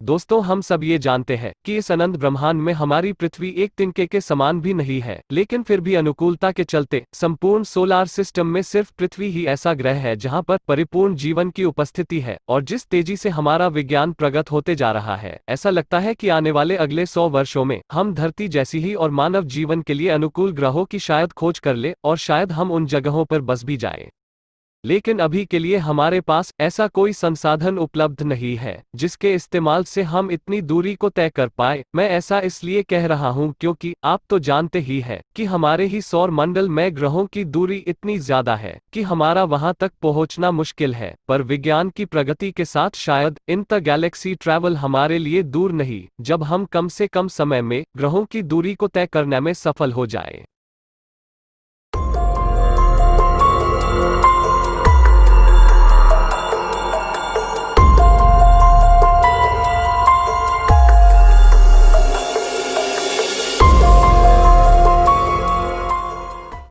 दोस्तों, हम सब ये जानते हैं कि इस अनंत ब्रह्मांड में हमारी पृथ्वी एक तिनके के समान भी नहीं है, लेकिन फिर भी अनुकूलता के चलते संपूर्ण सोलार सिस्टम में सिर्फ पृथ्वी ही ऐसा ग्रह है जहां पर परिपूर्ण जीवन की उपस्थिति है। और जिस तेजी से हमारा विज्ञान प्रगत होते जा रहा है, ऐसा लगता है कि आने वाले अगले 100 वर्षों में हम धरती जैसी ही और मानव जीवन के लिए अनुकूल ग्रहों की शायद खोज कर ले, और शायद हम उन जगहों पर बस भी जाएं। लेकिन अभी के लिए हमारे पास ऐसा कोई संसाधन उपलब्ध नहीं है जिसके इस्तेमाल से हम इतनी दूरी को तय कर पाए। मैं ऐसा इसलिए कह रहा हूं क्योंकि आप तो जानते ही हैं कि हमारे ही सौर मंडल में ग्रहों की दूरी इतनी ज्यादा है कि हमारा वहां तक पहुंचना मुश्किल है। पर विज्ञान की प्रगति के साथ शायद इंटर गैलेक्सी ट्रैवल हमारे लिए दूर नहीं, जब हम कम से कम समय में ग्रहों की दूरी को तय करने में सफल हो जाए।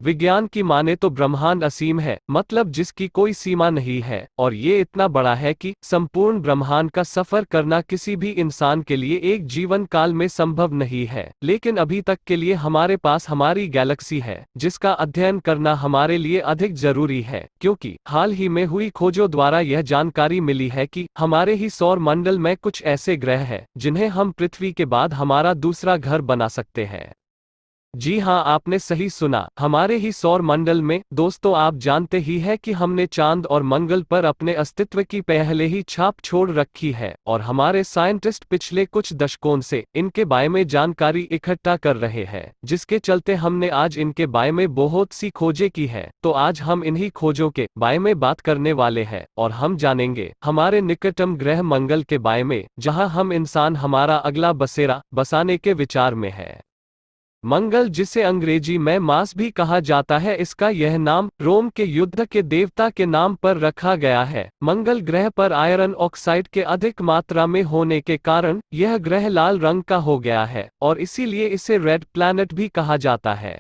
विज्ञान की माने तो ब्रह्मांड असीम है, मतलब जिसकी कोई सीमा नहीं है, और ये इतना बड़ा है कि संपूर्ण ब्रह्मांड का सफर करना किसी भी इंसान के लिए एक जीवन काल में संभव नहीं है। लेकिन अभी तक के लिए हमारे पास हमारी गैलेक्सी है, जिसका अध्ययन करना हमारे लिए अधिक जरूरी है, क्योंकि हाल ही में हुई खोजों द्वारा यह जानकारी मिली है कि हमारे ही सौर मंडल में कुछ ऐसे ग्रह हैं जिन्हें हम पृथ्वी के बाद हमारा दूसरा घर बना सकते हैं। जी हाँ, आपने सही सुना, हमारे ही सौर मंडल में। दोस्तों, आप जानते ही है कि हमने चांद और मंगल पर अपने अस्तित्व की पहले ही छाप छोड़ रखी है, और हमारे साइंटिस्ट पिछले कुछ दशकों से इनके बारे में जानकारी इकट्ठा कर रहे हैं, जिसके चलते हमने आज इनके बारे में बहुत सी खोजें की है। तो आज हम इन्हीं खोजों के बारे में बात करने वाले हैं, और हम जानेंगे हमारे निकटतम ग्रह मंगल के बारे में, जहां हम इंसान हमारा अगला बसेरा बसाने के विचार में है। मंगल, जिसे अंग्रेजी में मार्स भी कहा जाता है, इसका यह नाम रोम के युद्ध के देवता के नाम पर रखा गया है। मंगल ग्रह पर आयरन ऑक्साइड के अधिक मात्रा में होने के कारण यह ग्रह लाल रंग का हो गया है, और इसीलिए इसे रेड प्लैनेट भी कहा जाता है।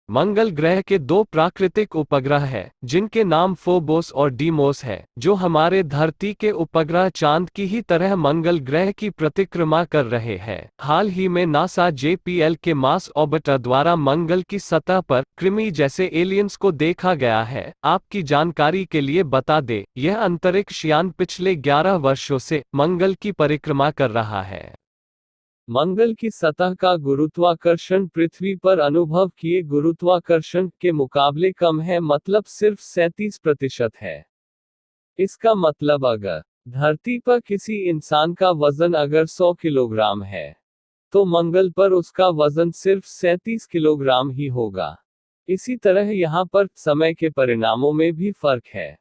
मंगल ग्रह के दो प्राकृतिक उपग्रह हैं, जिनके नाम फोबोस और डीमोस है, जो हमारे धरती के उपग्रह चांद की ही तरह मंगल ग्रह की प्रतिक्रमा कर रहे हैं। हाल ही में नासा JPL के मार्स ऑर्बिटर द्वारा मंगल की सतह पर कृमि जैसे एलियंस को देखा गया है। आपकी जानकारी के लिए बता दें, यह अंतरिक्ष यान पिछले 11 वर्षों से मंगल की परिक्रमा कर रहा है। मंगल की सतह का गुरुत्वाकर्षण पृथ्वी पर अनुभव किए गुरुत्वाकर्षण के मुकाबले कम है, मतलब सिर्फ 37% है। इसका मतलब अगर धरती पर किसी इंसान का वजन अगर 100 किलोग्राम है, तो मंगल पर उसका वजन सिर्फ 37 किलोग्राम ही होगा। इसी तरह यहाँ पर समय के परिणामों में भी फर्क है।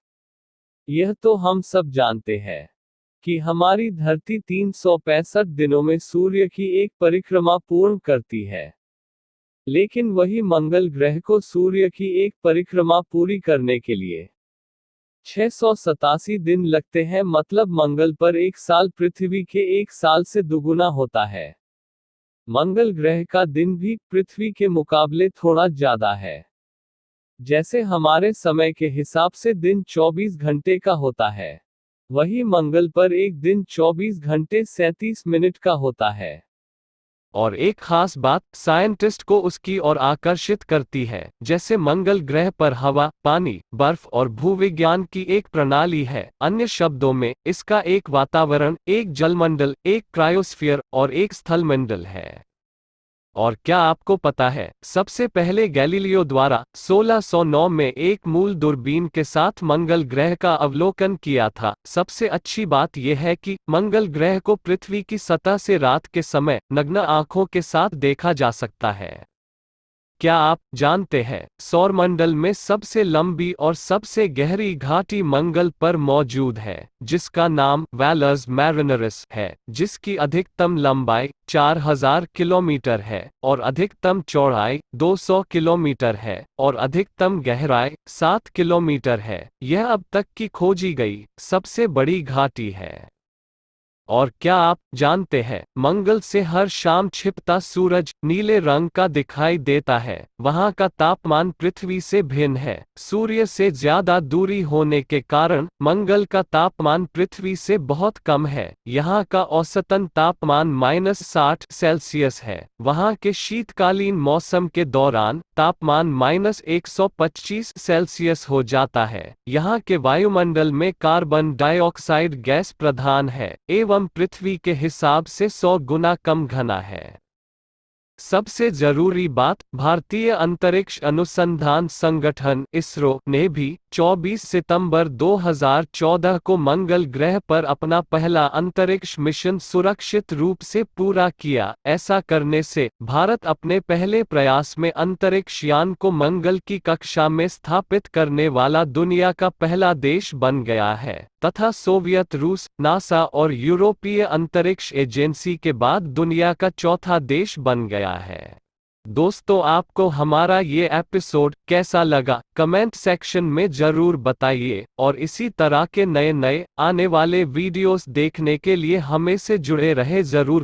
यह तो हम सब जानते हैं कि हमारी धरती 365 दिनों में सूर्य की एक परिक्रमा पूर्ण करती है, लेकिन वही मंगल ग्रह को सूर्य की एक परिक्रमा पूरी करने के लिए 687 दिन लगते हैं, मतलब मंगल पर एक साल पृथ्वी के एक साल से दुगुना होता है। मंगल ग्रह का दिन भी पृथ्वी के मुकाबले थोड़ा ज्यादा है। जैसे हमारे समय के हिसाब से दिन 24 घंटे का होता है, वही मंगल पर एक दिन 24 घंटे 37 मिनट का होता है। और एक खास बात साइंटिस्ट को उसकी ओर आकर्षित करती है, जैसे मंगल ग्रह पर हवा, पानी, बर्फ और भूविज्ञान की एक प्रणाली है। अन्य शब्दों में, इसका एक वातावरण, एक जलमंडल, एक क्रायोस्फीयर और एक स्थलमंडल है। और क्या आपको पता है, सबसे पहले गैलीलियो द्वारा 1609 में एक मूल दूरबीन के साथ मंगल ग्रह का अवलोकन किया था। सबसे अच्छी बात यह है कि मंगल ग्रह को पृथ्वी की सतह से रात के समय नग्न आंखों के साथ देखा जा सकता है। क्या आप जानते हैं, सौरमंडल में सबसे लंबी और सबसे गहरी घाटी मंगल पर मौजूद है, जिसका नाम वैलर्स मैरिनरिस है, जिसकी अधिकतम लंबाई 4000 किलोमीटर है, और अधिकतम चौड़ाई 200 किलोमीटर है, और अधिकतम गहराई 7 किलोमीटर है। यह अब तक की खोजी गई सबसे बड़ी घाटी है। और क्या आप जानते हैं, मंगल से हर शाम छिपता सूरज नीले रंग का दिखाई देता है। वहाँ का तापमान पृथ्वी से भिन्न है। सूर्य से ज्यादा दूरी होने के कारण मंगल का तापमान पृथ्वी से बहुत कम है। यहाँ का औसतन तापमान -60 सेल्सियस है। वहाँ के शीतकालीन मौसम के दौरान तापमान -125 सेल्सियस हो जाता है। यहाँ के वायुमंडल में कार्बन डाइऑक्साइड गैस प्रधान है एवं पृथ्वी के हिसाब से 100 गुना कम घना है। सबसे जरूरी बात, भारतीय अंतरिक्ष अनुसंधान संगठन इसरो ने भी 24 सितंबर 2014 को मंगल ग्रह पर अपना पहला अंतरिक्ष मिशन सुरक्षित रूप से पूरा किया। ऐसा करने से भारत अपने पहले प्रयास में अंतरिक्ष यान को मंगल की कक्षा में स्थापित करने वाला दुनिया का पहला देश बन गया है तथा सोवियत रूस, नासा और यूरोपीय अंतरिक्ष एजेंसी के बाद दुनिया का चौथा देश बन गया है। दोस्तों, आपको हमारा ये एपिसोड कैसा लगा कमेंट सेक्शन में जरूर बताइए और इसी तरह के नए नए आने वाले वीडियोस देखने के लिए हमें से जुड़े रहे जरूर।